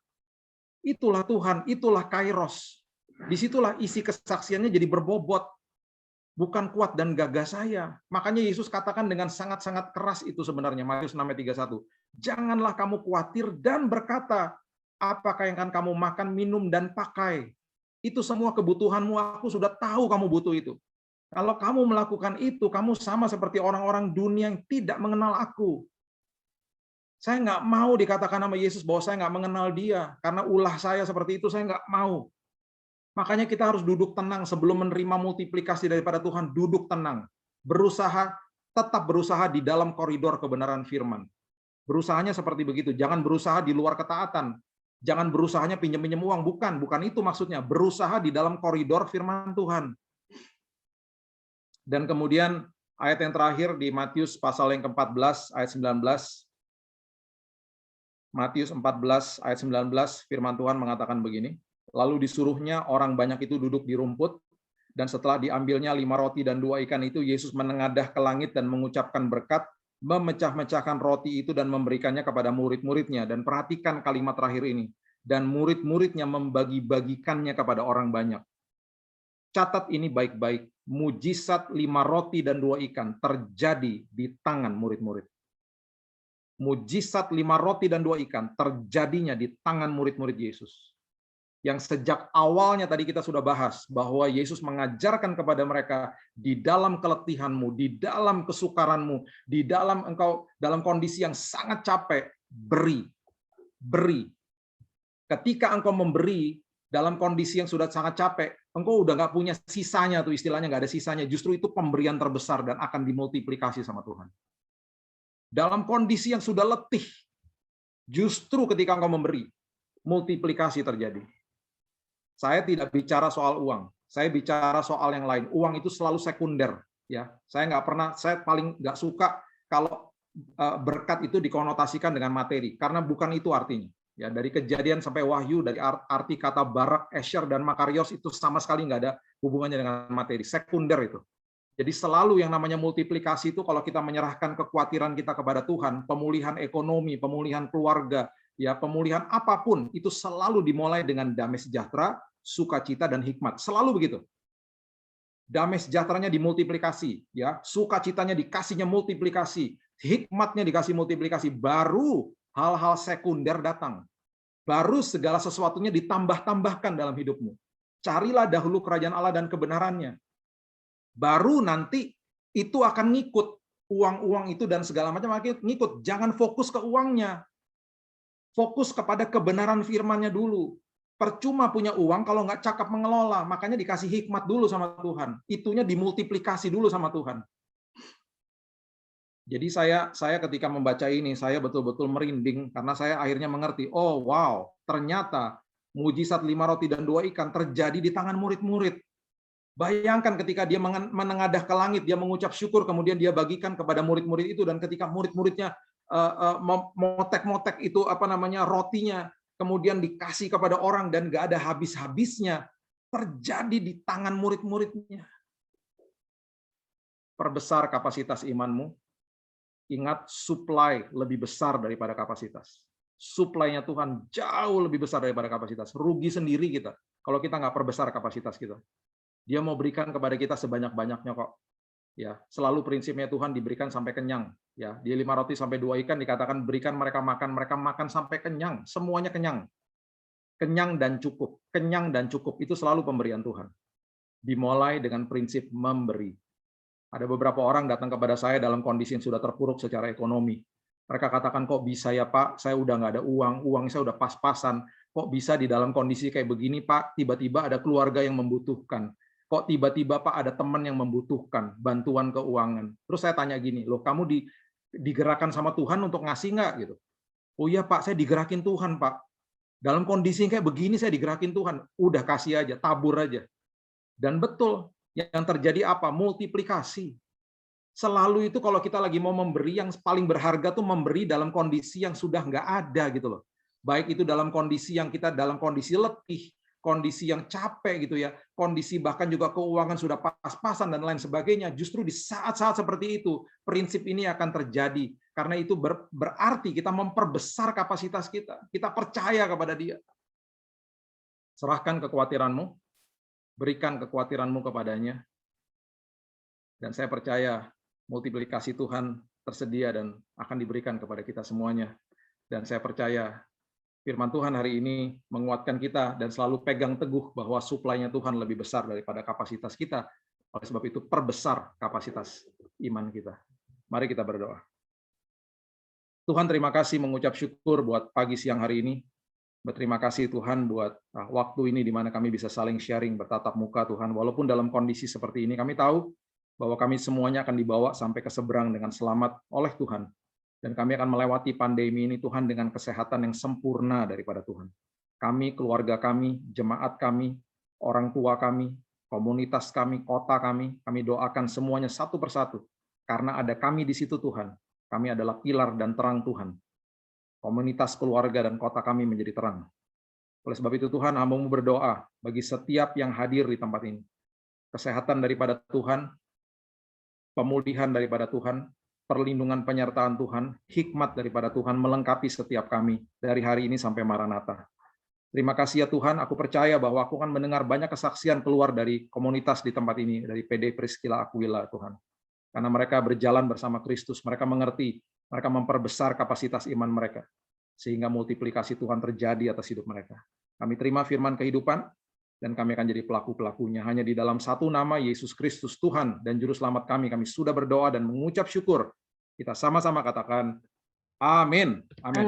Speaker 1: Itulah Tuhan, itulah Kairos. Disitulah isi kesaksiannya jadi berbobot. Bukan kuat dan gagah saya. Makanya Yesus katakan dengan sangat-sangat keras itu sebenarnya, Matius 6 ayat 31. Janganlah kamu khawatir dan berkata, apakah yang akan kamu makan, minum, dan pakai. Itu semua kebutuhanmu, aku sudah tahu kamu butuh itu. Kalau kamu melakukan itu, kamu sama seperti orang-orang dunia yang tidak mengenal aku. Saya nggak mau dikatakan sama Yesus bahwa saya nggak mengenal dia, karena ulah saya seperti itu, saya nggak mau. Makanya kita harus duduk tenang sebelum menerima multiplikasi daripada Tuhan, duduk tenang. Berusaha, tetap berusaha di dalam koridor kebenaran firman. Berusahanya seperti begitu, jangan berusaha di luar ketaatan. Jangan berusahanya pinjam-pinjam uang, bukan itu maksudnya. Berusaha di dalam koridor firman Tuhan. Dan kemudian ayat yang terakhir di Matius pasal yang ke-14 ayat 19. Matius 14 ayat 19, firman Tuhan mengatakan begini, lalu disuruhnya orang banyak itu duduk di rumput, dan setelah diambilnya 5 roti dan 2 ikan itu, Yesus menengadah ke langit dan mengucapkan berkat, memecah-mecahkan roti itu dan memberikannya kepada murid-muridnya. Dan perhatikan kalimat terakhir ini, dan murid-muridnya membagi-bagikannya kepada orang banyak. Catat ini baik-baik, mujizat 5 roti dan 2 ikan terjadi di tangan murid-murid. Mujizat 5 roti dan 2 ikan terjadinya di tangan murid-murid Yesus. Yang sejak awalnya tadi kita sudah bahas bahwa Yesus mengajarkan kepada mereka di dalam keletihanmu, di dalam kesukaranmu, di dalam engkau dalam kondisi yang sangat capek, beri. Beri. Ketika engkau memberi dalam kondisi yang sudah sangat capek, engkau udah nggak punya sisanya tuh, istilahnya nggak ada sisanya. Justru itu pemberian terbesar dan akan dimultiplikasi sama Tuhan. Dalam kondisi yang sudah letih, justru ketika engkau memberi, multiplikasi terjadi. Saya tidak bicara soal uang, saya bicara soal yang lain. Uang itu selalu sekunder, ya. Saya paling nggak suka kalau berkat itu dikonotasikan dengan materi, karena bukan itu artinya. Ya, dari Kejadian sampai Wahyu, dari arti kata Barak, Esher, dan Makarios itu sama sekali nggak ada hubungannya dengan materi, sekunder itu. Jadi selalu yang namanya multiplikasi itu kalau kita menyerahkan kekhawatiran kita kepada Tuhan, pemulihan ekonomi, pemulihan keluarga, ya pemulihan apapun itu selalu dimulai dengan damai sejahtera, sukacita dan hikmat. Selalu begitu. Damai sejahteranya dimultiplikasi, ya, sukacitanya dikasihnya multiplikasi, hikmatnya dikasih multiplikasi, baru hal-hal sekunder datang. Baru segala sesuatunya ditambah-tambahkan dalam hidupmu. Carilah dahulu kerajaan Allah dan kebenarannya. Baru nanti itu akan ngikut, uang-uang itu dan segala macam akan ngikut. Jangan fokus ke uangnya, fokus kepada kebenaran firman-Nya dulu. Percuma punya uang kalau nggak cakap mengelola, makanya dikasih hikmat dulu sama Tuhan. Itunya dimultiplikasi dulu sama Tuhan. Jadi saya ketika membaca ini, saya betul-betul merinding karena saya akhirnya mengerti, oh wow, ternyata mujizat 5 roti dan 2 ikan terjadi di tangan murid-murid. Bayangkan ketika dia menengadah ke langit, dia mengucap syukur, kemudian dia bagikan kepada murid-murid itu, dan ketika murid-muridnya motek-motek itu rotinya, kemudian dikasih kepada orang dan nggak ada habis-habisnya, terjadi di tangan murid-muridnya. Perbesar kapasitas imanmu. Ingat, supply lebih besar daripada kapasitas. Supply-nya Tuhan jauh lebih besar daripada kapasitas. Rugi sendiri kita kalau kita nggak perbesar kapasitas kita. Dia mau berikan kepada kita sebanyak-banyaknya kok. Ya, selalu prinsipnya Tuhan diberikan sampai kenyang. Ya, di 5 roti sampai 2 ikan dikatakan berikan mereka makan sampai kenyang, semuanya kenyang. Kenyang dan cukup. Kenyang dan cukup itu selalu pemberian Tuhan. Dimulai dengan prinsip memberi. Ada beberapa orang datang kepada saya dalam kondisi yang sudah terpuruk secara ekonomi. Mereka katakan, kok bisa ya Pak, saya udah nggak ada uang saya udah pas-pasan. Kok bisa di dalam kondisi kayak begini Pak, tiba-tiba ada keluarga yang membutuhkan. Kok tiba-tiba Pak ada teman yang membutuhkan bantuan keuangan. Terus saya tanya gini, loh kamu digerakkan sama Tuhan untuk ngasih nggak gitu? Oh iya Pak, saya digerakin Tuhan Pak. Dalam kondisi kayak begini saya digerakin Tuhan. Udah kasih aja, tabur aja. Dan betul, yang terjadi apa? Multiplikasi. Selalu itu kalau kita lagi mau memberi, yang paling berharga tuh memberi dalam kondisi yang sudah nggak ada gitu loh. Baik itu dalam kondisi yang kita dalam kondisi letih, kondisi yang capek gitu ya, kondisi bahkan juga keuangan sudah pas-pasan dan lain sebagainya. Justru di saat-saat seperti itu, prinsip ini akan terjadi. Karena itu berarti kita memperbesar kapasitas kita. Kita percaya kepada Dia. Serahkan kekhawatiranmu, berikan kekhawatiranmu kepadanya, dan saya percaya multiplikasi Tuhan tersedia dan akan diberikan kepada kita semuanya. Dan saya percaya firman Tuhan hari ini menguatkan kita dan selalu pegang teguh bahwa suplainya Tuhan lebih besar daripada kapasitas kita. Oleh sebab itu, perbesar kapasitas iman kita. Mari kita berdoa. Tuhan, terima kasih, mengucap syukur buat pagi siang hari ini. Berterima kasih Tuhan buat waktu ini di mana kami bisa saling sharing, bertatap muka Tuhan. Walaupun dalam kondisi seperti ini, kami tahu bahwa kami semuanya akan dibawa sampai ke seberang dengan selamat oleh Tuhan. Dan kami akan melewati pandemi ini Tuhan dengan kesehatan yang sempurna daripada Tuhan. Kami, keluarga kami, jemaat kami, orang tua kami, komunitas kami, kota kami doakan semuanya satu persatu. Karena ada kami di situ Tuhan. Kami adalah pilar dan terang Tuhan. Komunitas, keluarga, dan kota kami menjadi terang. Oleh sebab itu Tuhan, hamba-Mu berdoa bagi setiap yang hadir di tempat ini. Kesehatan daripada Tuhan, pemulihan daripada Tuhan, perlindungan penyertaan Tuhan, hikmat daripada Tuhan melengkapi setiap kami dari hari ini sampai Maranatha. Terima kasih ya Tuhan, aku percaya bahwa aku akan mendengar banyak kesaksian keluar dari komunitas di tempat ini, dari PD Priscilla Aquila Tuhan. Karena mereka berjalan bersama Kristus, mereka mengerti, mereka memperbesar kapasitas iman mereka, sehingga multiplikasi Tuhan terjadi atas hidup mereka. Kami terima firman kehidupan, dan kami akan jadi pelaku-pelakunya. Hanya di dalam satu nama, Yesus Kristus Tuhan dan Juru Selamat kami sudah berdoa dan mengucap syukur. Kita sama-sama katakan, amin. Amin.